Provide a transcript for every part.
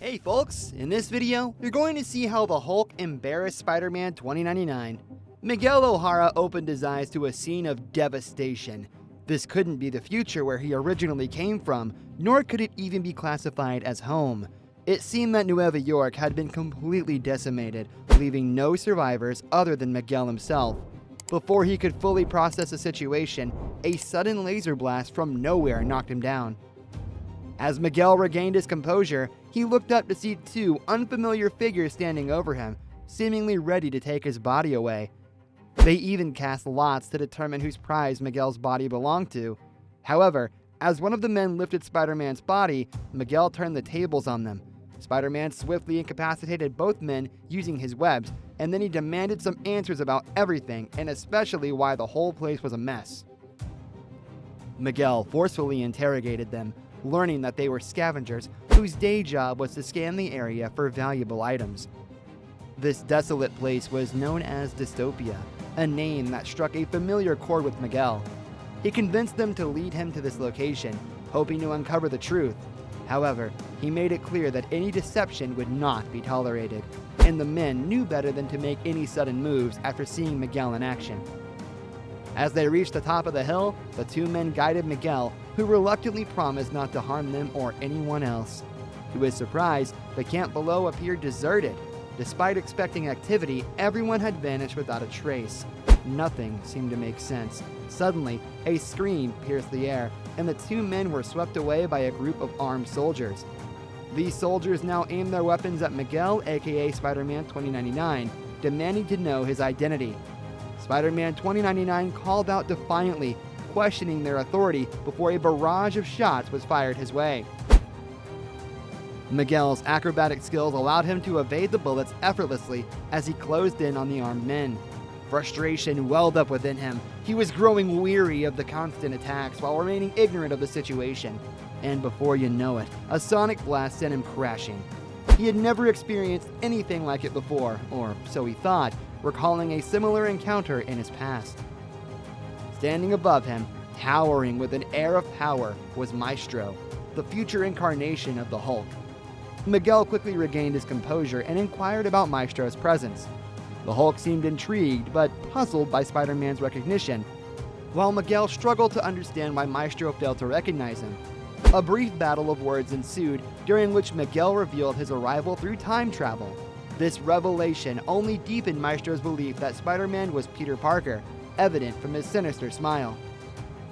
Hey folks, in this video, you're going to see how the Hulk embarrassed Spider-Man 2099. Miguel O'Hara opened his eyes to a scene of devastation. This couldn't be the future where he originally came from, nor could it even be classified as home. It seemed that Nueva York had been completely decimated, leaving no survivors other than Miguel himself. Before he could fully process the situation, a sudden laser blast from nowhere knocked him down. As Miguel regained his composure, he looked up to see two unfamiliar figures standing over him, seemingly ready to take his body away. They even cast lots to determine whose prize Miguel's body belonged to. However, as one of the men lifted Spider-Man's body, Miguel turned the tables on them. Spider-Man swiftly incapacitated both men using his webs, and then he demanded some answers about everything, and especially why the whole place was a mess. Miguel forcefully interrogated them, learning that they were scavengers whose day job was to scan the area for valuable items. This desolate place was known as Dystopia, a name that struck a familiar chord with Miguel. He convinced them to lead him to this location, hoping to uncover the truth. However, he made it clear that any deception would not be tolerated, and the men knew better than to make any sudden moves after seeing Miguel in action. As they reached the top of the hill, the two men guided Miguel, who reluctantly promised not to harm them or anyone else. To his surprise, the camp below appeared deserted. Despite expecting activity, everyone had vanished without a trace. Nothing seemed to make sense. Suddenly, a scream pierced the air, and the two men were swept away by a group of armed soldiers. These soldiers now aimed their weapons at Miguel, aka Spider-Man 2099, demanding to know his identity. Spider-Man 2099 called out defiantly, questioning their authority before a barrage of shots was fired his way. Miguel's acrobatic skills allowed him to evade the bullets effortlessly as he closed in on the armed men. Frustration welled up within him. He was growing weary of the constant attacks while remaining ignorant of the situation. And before you know it, a sonic blast sent him crashing. He had never experienced anything like it before, or so he thought, recalling a similar encounter in his past. Standing above him, towering with an air of power, was Maestro, the future incarnation of the Hulk. Miguel quickly regained his composure and inquired about Maestro's presence. The Hulk seemed intrigued but puzzled by Spider-Man's recognition, while Miguel struggled to understand why Maestro failed to recognize him. A brief battle of words ensued, during which Miguel revealed his arrival through time travel. This revelation only deepened Maestro's belief that Spider-Man was Peter Parker, evident from his sinister smile.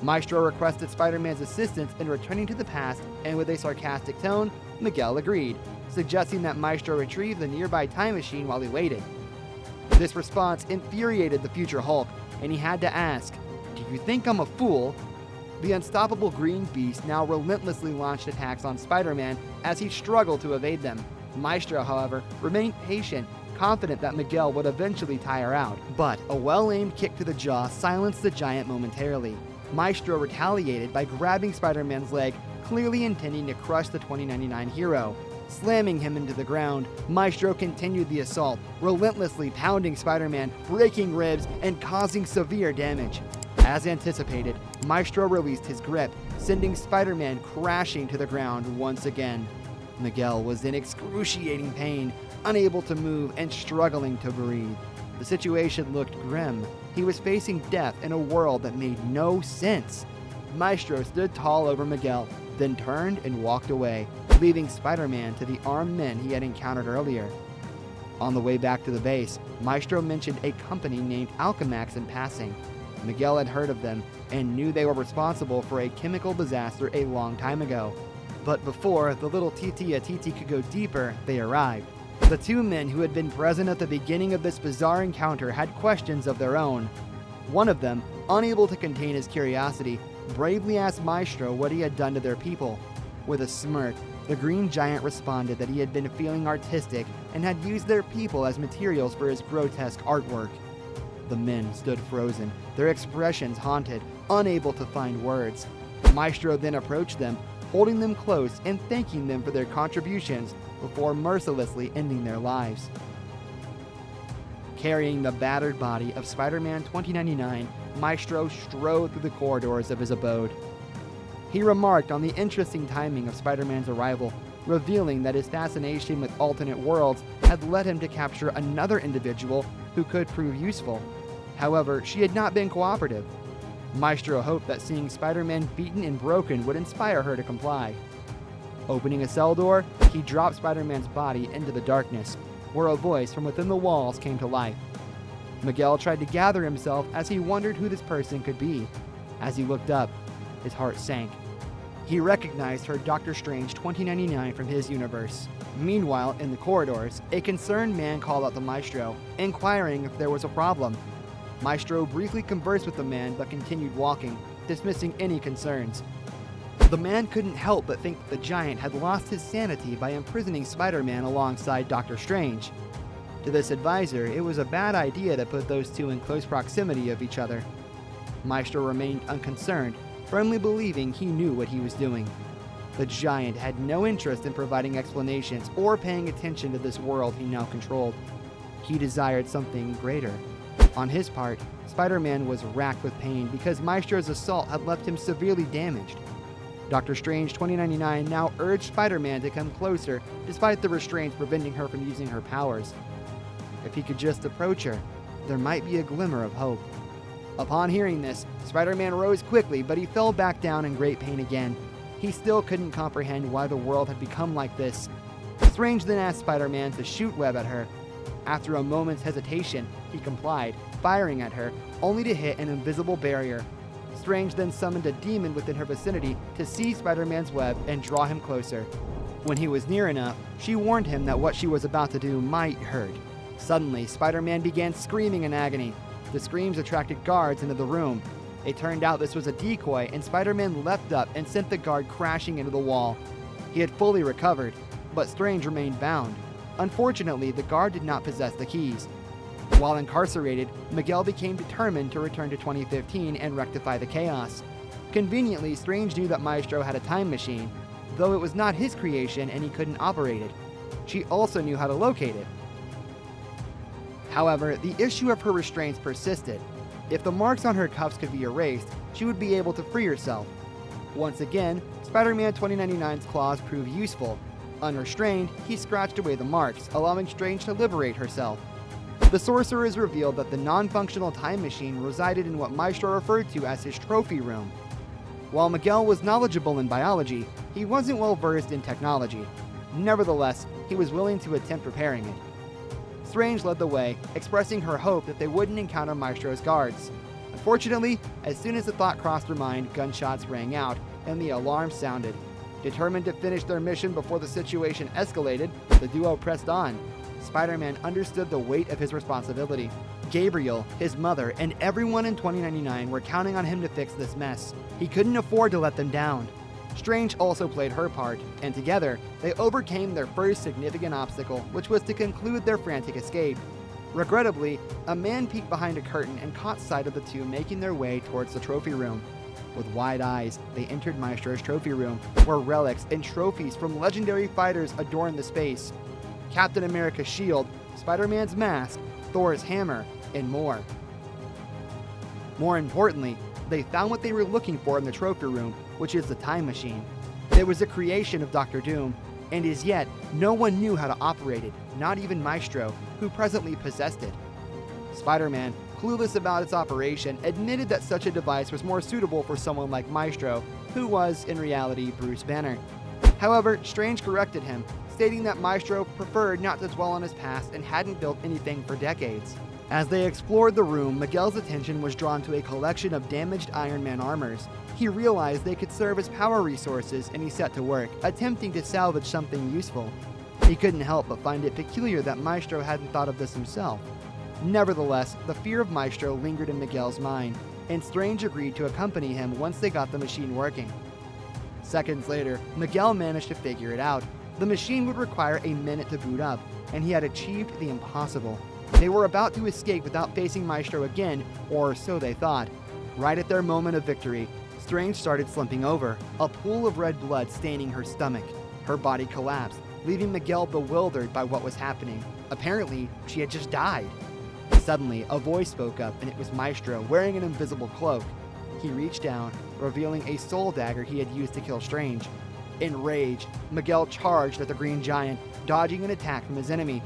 Maestro requested Spider-Man's assistance in returning to the past, and with a sarcastic tone, Miguel agreed, suggesting that Maestro retrieve the nearby time machine while he waited. This response infuriated the future Hulk, and he had to ask, "Do you think I'm a fool?" The unstoppable green beast now relentlessly launched attacks on Spider-Man as he struggled to evade them. Maestro, however, remained patient, confident that Miguel would eventually tire out. But a well-aimed kick to the jaw silenced the giant momentarily. Maestro retaliated by grabbing Spider-Man's leg, clearly intending to crush the 2099 hero. Slamming him into the ground, Maestro continued the assault, relentlessly pounding Spider-Man, breaking ribs, and causing severe damage. As anticipated, Maestro released his grip, sending Spider-Man crashing to the ground once again. Miguel was in excruciating pain, unable to move and struggling to breathe. The situation looked grim. He was facing death in a world that made no sense. Maestro stood tall over Miguel, then turned and walked away, leaving Spider-Man to the armed men he had encountered earlier. On the way back to the base, Maestro mentioned a company named Alchemax in passing. Miguel had heard of them and knew they were responsible for a chemical disaster a long time ago. But before the little Titi could go deeper, they arrived. The two men who had been present at the beginning of this bizarre encounter had questions of their own. One of them, unable to contain his curiosity, bravely asked Maestro what he had done to their people. With a smirk, the Green Giant responded that he had been feeling artistic and had used their people as materials for his grotesque artwork. The men stood frozen, their expressions haunted, unable to find words. Maestro then approached them, holding them close and thanking them for their contributions before mercilessly ending their lives. Carrying the battered body of Spider-Man 2099, Maestro strode through the corridors of his abode. He remarked on the interesting timing of Spider-Man's arrival, revealing that his fascination with alternate worlds had led him to capture another individual who could prove useful. However, she had not been cooperative. Maestro hoped that seeing Spider-Man beaten and broken would inspire her to comply. Opening a cell door, he dropped Spider-Man's body into the darkness, where a voice from within the walls came to life. Miguel tried to gather himself as he wondered who this person could be. As he looked up, his heart sank. He recognized her Doctor Strange 2099 from his universe. Meanwhile, in the corridors, a concerned man called out to Maestro, inquiring if there was a problem. Maestro briefly conversed with the man but continued walking, dismissing any concerns. The man couldn't help but think that the giant had lost his sanity by imprisoning Spider-Man alongside Doctor Strange. To this advisor, it was a bad idea to put those two in close proximity of each other. Maestro remained unconcerned, firmly believing he knew what he was doing. The giant had no interest in providing explanations or paying attention to this world he now controlled. He desired something greater. On his part, Spider-Man was racked with pain because Maestro's assault had left him severely damaged. Doctor Strange 2099 now urged Spider-Man to come closer despite the restraints preventing her from using her powers. If he could just approach her, there might be a glimmer of hope. Upon hearing this, Spider-Man rose quickly, but he fell back down in great pain again. He still couldn't comprehend why the world had become like this. Strange then asked Spider-Man to shoot web at her. After a moment's hesitation, he complied, firing at her, only to hit an invisible barrier. Strange then summoned a demon within her vicinity to seize Spider-Man's web and draw him closer. When he was near enough, she warned him that what she was about to do might hurt. Suddenly, Spider-Man began screaming in agony. The screams attracted guards into the room. It turned out this was a decoy, and Spider-Man leapt up and sent the guard crashing into the wall. He had fully recovered, but Strange remained bound. Unfortunately, the guard did not possess the keys. While incarcerated, Miguel became determined to return to 2015 and rectify the chaos. Conveniently, Strange knew that Maestro had a time machine, though it was not his creation and he couldn't operate it. She also knew how to locate it. However, the issue of her restraints persisted. If the marks on her cuffs could be erased, she would be able to free herself. Once again, Spider-Man 2099's claws proved useful. Unrestrained, he scratched away the marks, allowing Strange to liberate herself. The sorcerers revealed that the non-functional time machine resided in what Maestro referred to as his trophy room. While Miguel was knowledgeable in biology, he wasn't well versed in technology. Nevertheless, he was willing to attempt repairing it. Strange led the way, expressing her hope that they wouldn't encounter Maestro's guards. Unfortunately, as soon as the thought crossed her mind, gunshots rang out, and the alarm sounded. Determined to finish their mission before the situation escalated, the duo pressed on. Spider-Man understood the weight of his responsibility. Gabriel, his mother, and everyone in 2099 were counting on him to fix this mess. He couldn't afford to let them down. Strange also played her part, and together, they overcame their first significant obstacle, which was to conclude their frantic escape. Regrettably, a man peeked behind a curtain and caught sight of the two making their way towards the trophy room. With wide eyes, they entered Maestro's trophy room, where relics and trophies from legendary fighters adorned the space. Captain America's shield, Spider-Man's mask, Thor's hammer, and more. More importantly, they found what they were looking for in the trophy room, which is the time machine. It was a creation of Dr. Doom, and as yet, no one knew how to operate it, not even Maestro, who presently possessed it. Spider-Man, clueless about its operation, admitted that such a device was more suitable for someone like Maestro, who was, in reality, Bruce Banner. However, Strange corrected him, stating that Maestro preferred not to dwell on his past and hadn't built anything for decades. As they explored the room, Miguel's attention was drawn to a collection of damaged Iron Man armors. He realized they could serve as power resources, and he set to work, attempting to salvage something useful. He couldn't help but find it peculiar that Maestro hadn't thought of this himself. Nevertheless, the fear of Maestro lingered in Miguel's mind, and Strange agreed to accompany him once they got the machine working. Seconds later, Miguel managed to figure it out. The machine would require a minute to boot up, and he had achieved the impossible. They were about to escape without facing Maestro again, or so they thought. Right at their moment of victory, Strange started slumping over, a pool of red blood staining her stomach. Her body collapsed, leaving Miguel bewildered by what was happening. Apparently, she had just died. Suddenly, a voice spoke up, and it was Maestro, wearing an invisible cloak. He reached down, revealing a soul dagger he had used to kill Strange. Enraged, Miguel charged at the Green Giant, dodging an attack from his enemy.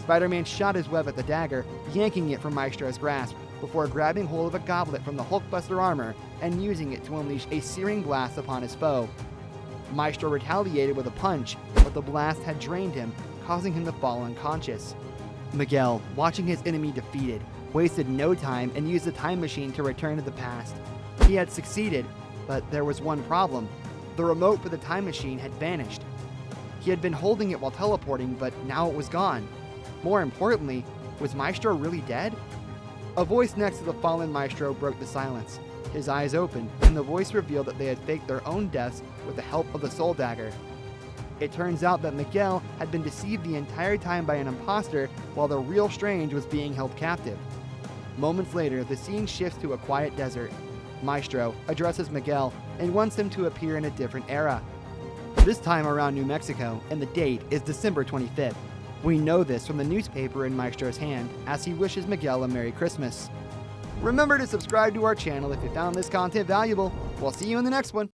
Spider-Man shot his web at the dagger, yanking it from Maestro's grasp, before grabbing hold of a goblet from the Hulkbuster armor and using it to unleash a searing blast upon his foe. Maestro retaliated with a punch, but the blast had drained him, causing him to fall unconscious. Miguel, watching his enemy defeated, wasted no time and used the time machine to return to the past. He had succeeded, but there was one problem. The remote for the time machine had vanished. He had been holding it while teleporting, but now it was gone. More importantly, was Maestro really dead? A voice next to the fallen Maestro broke the silence. His eyes opened, and the voice revealed that they had faked their own deaths with the help of the Soul Dagger. It turns out that Miguel had been deceived the entire time by an imposter while the real Strange was being held captive. Moments later, the scene shifts to a quiet desert. Maestro addresses Miguel and wants him to appear in a different era. This time around New Mexico, and the date is December 25th. We know this from the newspaper in Maestro's hand, as he wishes Miguel a Merry Christmas. Remember to subscribe to our channel if you found this content valuable. We'll see you in the next one.